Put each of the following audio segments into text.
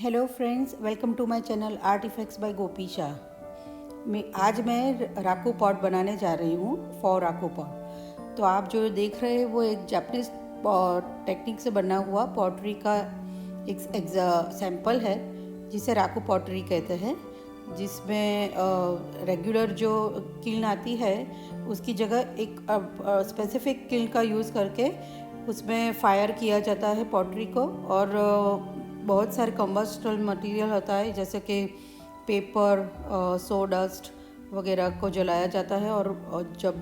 Hello friends, welcome to my channel art effects by Gopi Shah. आज मैं राकू pot बनाने जा रही हूँ फॉर राकू पॉट। तो आप जो देख रहे हैं वो एक जापानीज टेक्निक से बना हुआ पॉटरी का एक सैंपल है जिसे राकू पॉटरी कहते हैं, जिसमें रेगुलर जो किल्न आती है उसकी जगह एक स्पेसिफिक किल्न का यूज़ करके उसमें फायर किया जाता है पॉटरी को। और बहुत सारे कंबस्टेबल मटेरियल होता है जैसे कि पेपर, सोडस्ट वगैरह को जलाया जाता है। और जब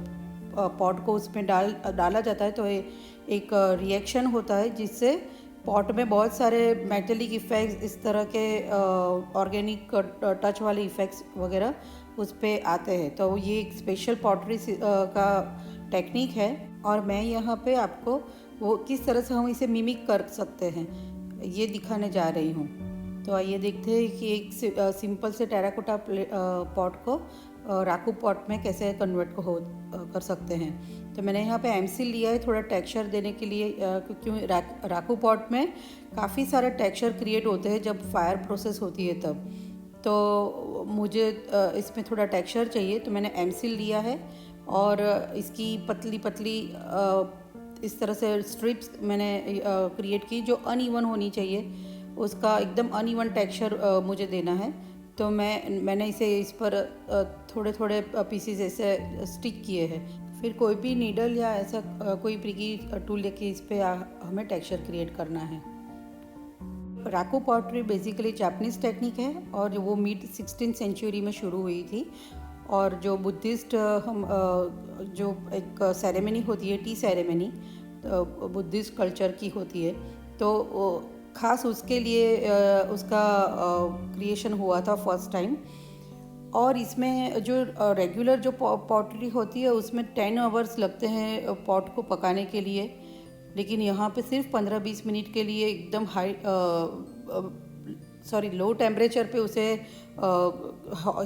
पॉट को उसमें डाला जाता है तो एक रिएक्शन होता है जिससे पॉट में बहुत सारे मेटेलिक इफ़ेक्ट्स, इस तरह के ऑर्गेनिक टच वाले इफ़ेक्ट्स वगैरह उस पर आते हैं। तो ये एक स्पेशल पॉटरी का टेक्निक है और मैं यहाँ पे आपको वो किस तरह से हम इसे मिमिक कर सकते हैं ये दिखाने जा रही हूँ। तो आइए देखते हैं कि एक सिंपल से टेराकोटा पॉट को राकू पॉट में कैसे कन्वर्ट कर सकते हैं। तो मैंने यहाँ पे एमसील लिया है थोड़ा टेक्सचर देने के लिए, क्योंकि राकू पॉट में काफ़ी सारे टेक्सचर क्रिएट होते हैं जब फायर प्रोसेस होती है तब। तो मुझे इसमें थोड़ा टेक्सचर चाहिए तो मैंने एमसील लिया है और इसकी पतली पतली इस तरह से स्ट्रिप्स मैंने क्रिएट की जो अनइवन होनी चाहिए, उसका एकदम अनइवन टेक्सचर मुझे देना है। तो मैंने इसे इस पर थोड़े थोड़े पीसेस ऐसे स्टिक किए हैं। फिर कोई भी नीडल या ऐसा कोई प्रिकी टूल लेके इस पर हमें टेक्सचर क्रिएट करना है। राकू पॉटरी बेसिकली जापानीज टेक्निक है और वो मिड 16th सेंचुरी में शुरू हुई थी। और जो बुद्धिस्ट हम जो एक सेरेमनी होती है, टी सेरेमनी, बुद्धिस्ट कल्चर की होती है, तो ख़ास उसके लिए उसका क्रिएशन हुआ था फर्स्ट टाइम। और इसमें जो रेगुलर जो पॉटरी होती है उसमें 10 आवर्स लगते हैं पॉट को पकाने के लिए, लेकिन यहाँ पे सिर्फ 15-20 मिनट के लिए एकदम लो टेम्परेचर पे उसे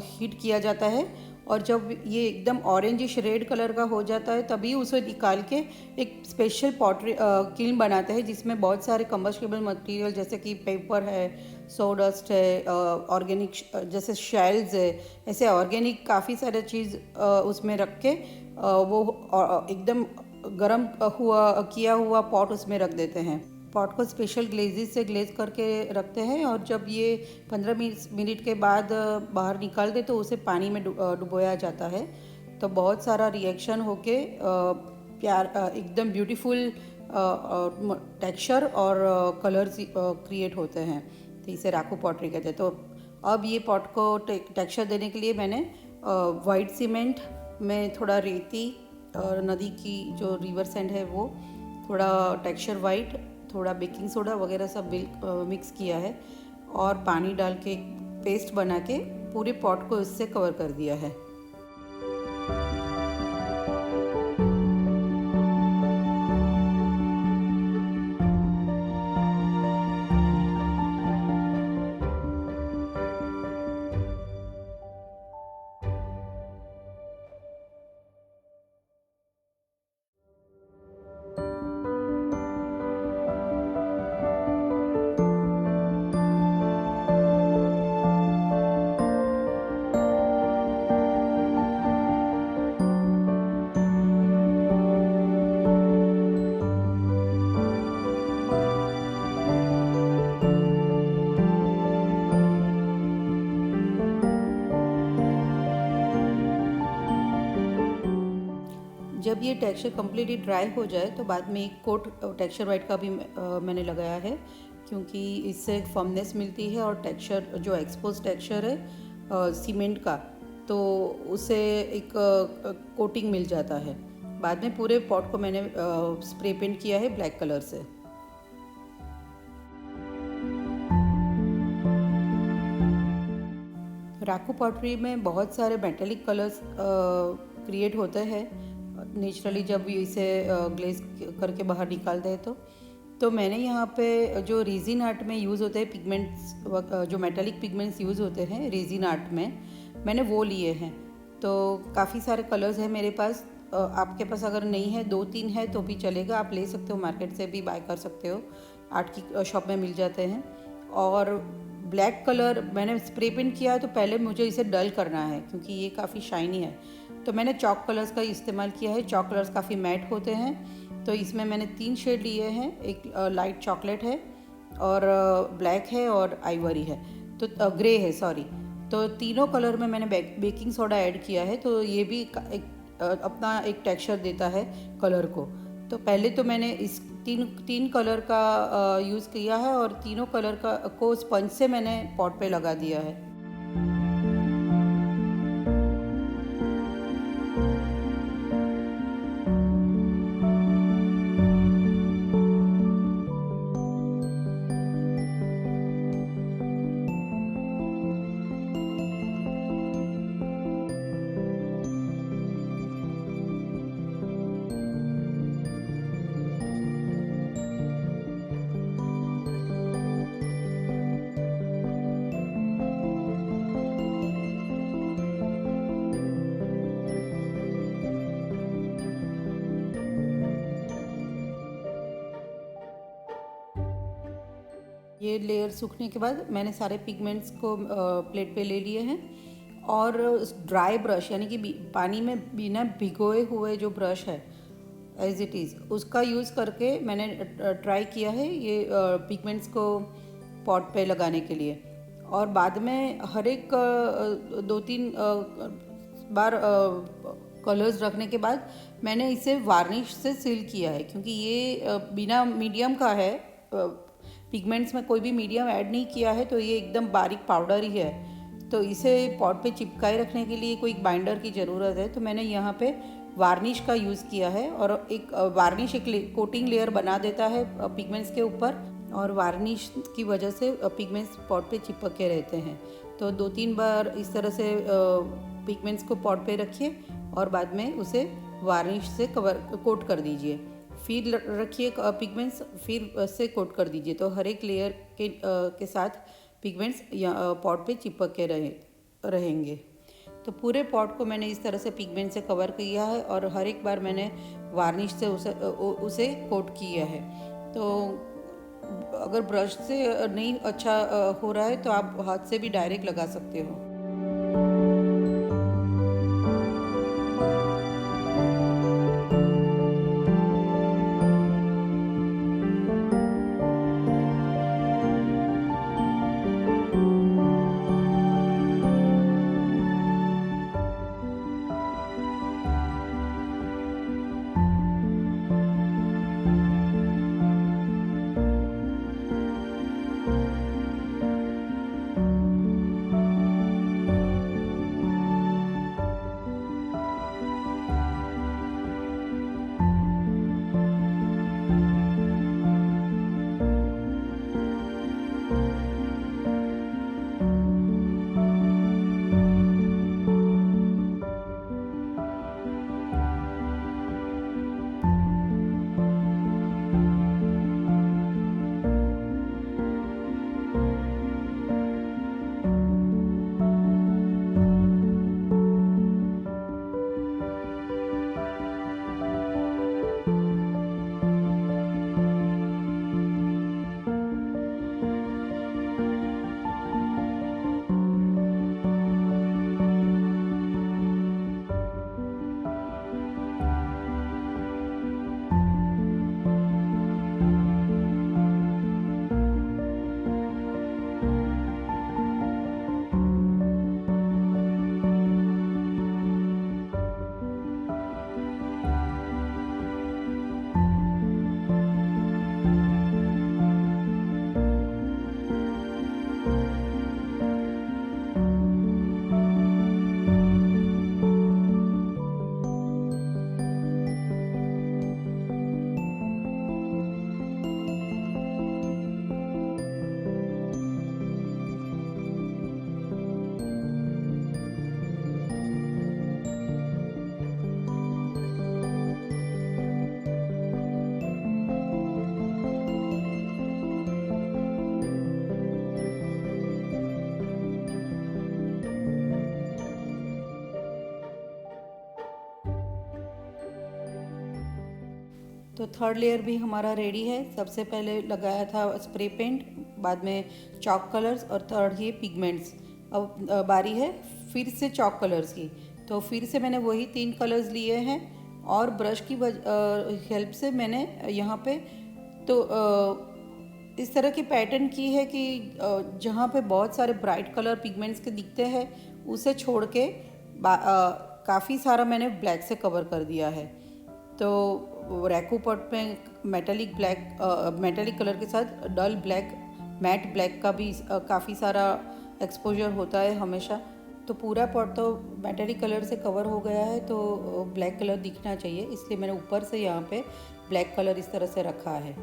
हीट किया जाता है। और जब ये एकदम ऑरेंजिश रेड कलर का हो जाता है तभी उसे निकाल के एक स्पेशल पॉटरी किल्न बनाते हैं जिसमें बहुत सारे कंबस्टेबल मटेरियल जैसे कि पेपर है, सोडस्ट है, ऑर्गेनिक जैसे शेल्स है, ऐसे ऑर्गेनिक काफ़ी सारे चीज़ उसमें रख के वो एकदम गरम किया हुआ पॉट उसमें रख देते हैं। पॉट को स्पेशल ग्लेजेस से ग्लेज करके रखते हैं और जब ये 15 मिनट के बाद बाहर निकाल दे तो उसे पानी में डुबोया जाता है। तो बहुत सारा रिएक्शन होके प्यार एकदम ब्यूटीफुल टेक्सचर और कलर्स क्रिएट होते हैं। तो इसे राकू पॉटरी कहते हैं। तो अब ये पॉट को टेक्सचर देने के लिए मैंने वाइट सीमेंट में थोड़ा रेती और नदी की जो रिवर सैंड है वो, थोड़ा टेक्सचर वाइट, थोड़ा बेकिंग सोडा वगैरह सब मिक्स किया है और पानी डाल के पेस्ट बना के पूरे पॉट को इससे कवर कर दिया है। जब ये टेक्सचर कम्प्लीटली ड्राई हो जाए तो बाद में एक कोट टेक्सचर वाइट का भी मैंने लगाया है, क्योंकि इससे एक फर्मनेस मिलती है और टेक्सचर जो एक्सपोज टेक्सचर है सीमेंट का, तो उसे एक कोटिंग मिल जाता है। बाद में पूरे पॉट को मैंने स्प्रे पेंट किया है ब्लैक कलर से। राकू पॉटरी में बहुत सारे मेटेलिक कलर्स क्रिएट होते हैं नेचुरली जब इसे ग्लेज करके बाहर निकालते हैं। तो मैंने यहाँ पे जो रेजिन आर्ट में यूज़ होते हैं पिगमेंट्स, जो मेटेलिक पिगमेंट्स यूज़ होते हैं रेजिन आर्ट में, मैंने वो लिए हैं। तो काफ़ी सारे कलर्स हैं मेरे पास। आपके पास अगर नहीं है, 2-3 है तो भी चलेगा, आप ले सकते हो, मार्केट से भी बाय कर सकते हो, आर्ट की शॉप में मिल जाते हैं। और ब्लैक कलर मैंने स्प्रे पेंट किया है, तो पहले मुझे इसे डल करना है क्योंकि ये काफ़ी शाइनी है। तो मैंने चॉक कलर्स का इस्तेमाल किया है। चॉक कलर्स काफ़ी मैट होते हैं, तो इसमें मैंने 3 शेड लिए हैं। एक लाइट चॉकलेट है और ब्लैक है और आइवरी है, तो ग्रे है सॉरी। तो तीनों कलर में मैंने बेकिंग सोडा ऐड किया है, तो ये भी अपना एक टेक्सचर देता है कलर को। तो पहले तो मैंने इस तीन कलर का यूज़ किया है और तीनों कलर को स्पंज से मैंने पॉट पे लगा दिया है। ये लेयर सूखने के बाद मैंने सारे पिगमेंट्स को प्लेट पे ले लिए हैं और ड्राई ब्रश यानी कि पानी में बिना भिगोए हुए जो ब्रश है एज इट इज़ उसका यूज़ करके मैंने ट्राई किया है ये पिगमेंट्स को पॉट पे लगाने के लिए। और बाद में हर एक 2-3 बार कलर्स रखने के बाद मैंने इसे वार्निश से सील किया है, क्योंकि ये बिना मीडियम का है। पिगमेंट्स में कोई भी मीडियम ऐड नहीं किया है, तो ये एकदम बारीक पाउडर ही है। तो इसे पॉट पे चिपकाए रखने के लिए कोई बाइंडर की ज़रूरत है, तो मैंने यहाँ पे वार्निश का यूज़ किया है। और एक वार्निश एक कोटिंग लेयर बना देता है पिगमेंट्स के ऊपर, और वार्निश की वजह से पिगमेंट्स पॉट पे चिपक के रहते हैं। तो 2-3 बार इस तरह से पिगमेंट्स को पॉट पे रखिए और बाद में उसे वार्निश से कोट कर दीजिए। फिर रखिए पिगमेंट्स, फिर से कोट कर दीजिए, तो हर एक लेयर के साथ पिगमेंट्स पॉट पे चिपक के रहेंगे। तो पूरे पॉट को मैंने इस तरह से पिगमेंट से कवर किया है और हर एक बार मैंने वार्निश से उसे कोट किया है। तो अगर ब्रश से नहीं अच्छा हो रहा है तो आप हाथ से भी डायरेक्ट लगा सकते हो। तो थर्ड लेयर भी हमारा रेडी है। सबसे पहले लगाया था स्प्रे पेंट बाद में चॉक कलर्स और थर्ड ये पिगमेंट्स। अब बारी है फिर से चॉक कलर्स की। तो फिर से मैंने वही 3 कलर्स लिए हैं और ब्रश की हेल्प से मैंने यहाँ पे तो इस तरह की पैटर्न की है कि जहाँ पे बहुत सारे ब्राइट कलर पिगमेंट्स के दिखते हैं उसे छोड़ के काफ़ी सारा मैंने ब्लैक से कवर कर दिया है। तो रैकू पॉट में मेटालिक कलर के साथ डल ब्लैक, मैट ब्लैक का भी काफ़ी सारा एक्सपोजर होता है हमेशा। तो पूरा पॉट तो मेटालिक कलर से कवर हो गया है, तो ब्लैक कलर दिखना चाहिए, इसलिए मैंने ऊपर से यहाँ पे ब्लैक कलर इस तरह से रखा है।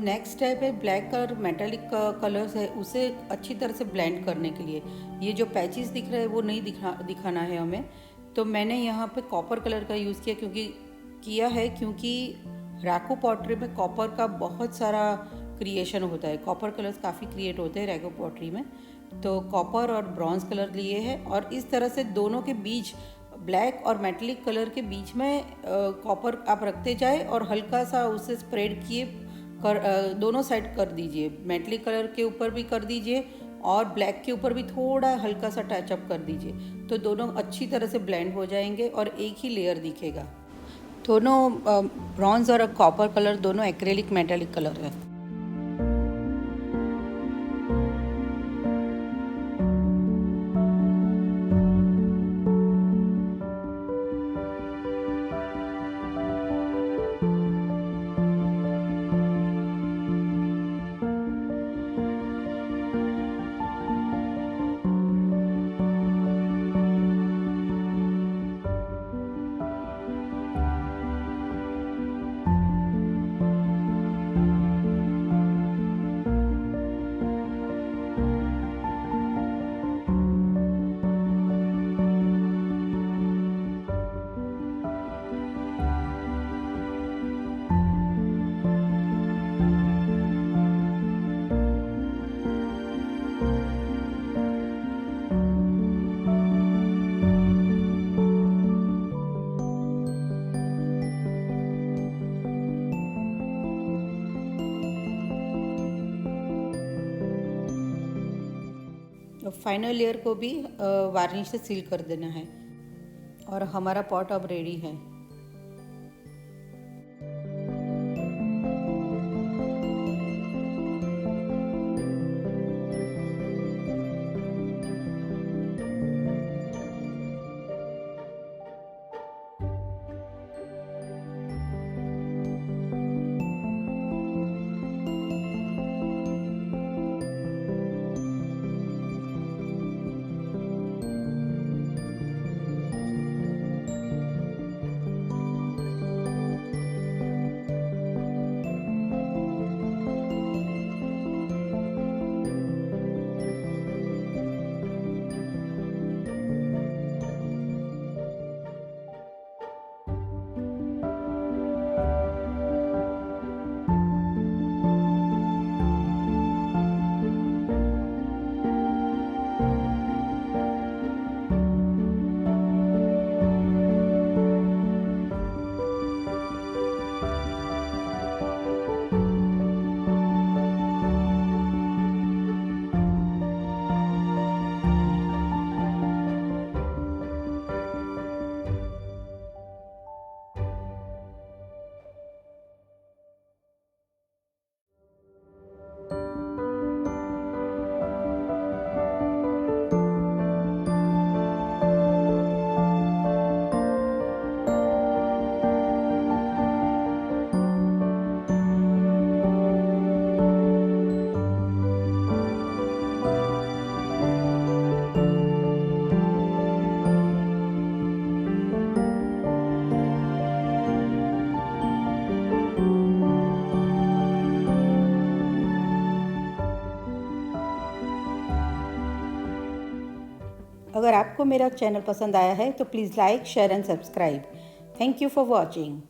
नेक्स्ट स्टेप है ब्लैक और मेटालिक कलर्स है उसे अच्छी तरह से ब्लेंड करने के लिए। ये जो पैचेस दिख रहे हैं वो नहीं दिखाना है हमें, तो मैंने यहाँ पे कॉपर कलर का यूज़ क्योंकि रैकू पॉटरी में कॉपर का बहुत सारा क्रिएशन होता है। कॉपर कलर्स काफ़ी क्रिएट होते हैं रैकू पॉटरी में, तो कॉपर और ब्रॉन्ज कलर लिए हैं और इस तरह से दोनों के बीच, ब्लैक और मेटालिक कलर के बीच में कॉपर आप रखते जाए और हल्का सा उसे स्प्रेड किए दोनों साइड कर दीजिए। मेटलिक कलर के ऊपर भी कर दीजिए और ब्लैक के ऊपर भी थोड़ा हल्का सा टचअप कर दीजिए, तो दोनों अच्छी तरह से ब्लेंड हो जाएंगे और एक ही लेयर दिखेगा। दोनों ब्रॉन्ज और कॉपर कलर दोनों एक्रेलिक मेटालिक कलर है। फाइनल लेयर को भी वार्निश से सील कर देना है और हमारा पॉट अब रेडी है। अगर आपको मेरा चैनल पसंद आया है तो please like share and subscribe. Thank you for watching.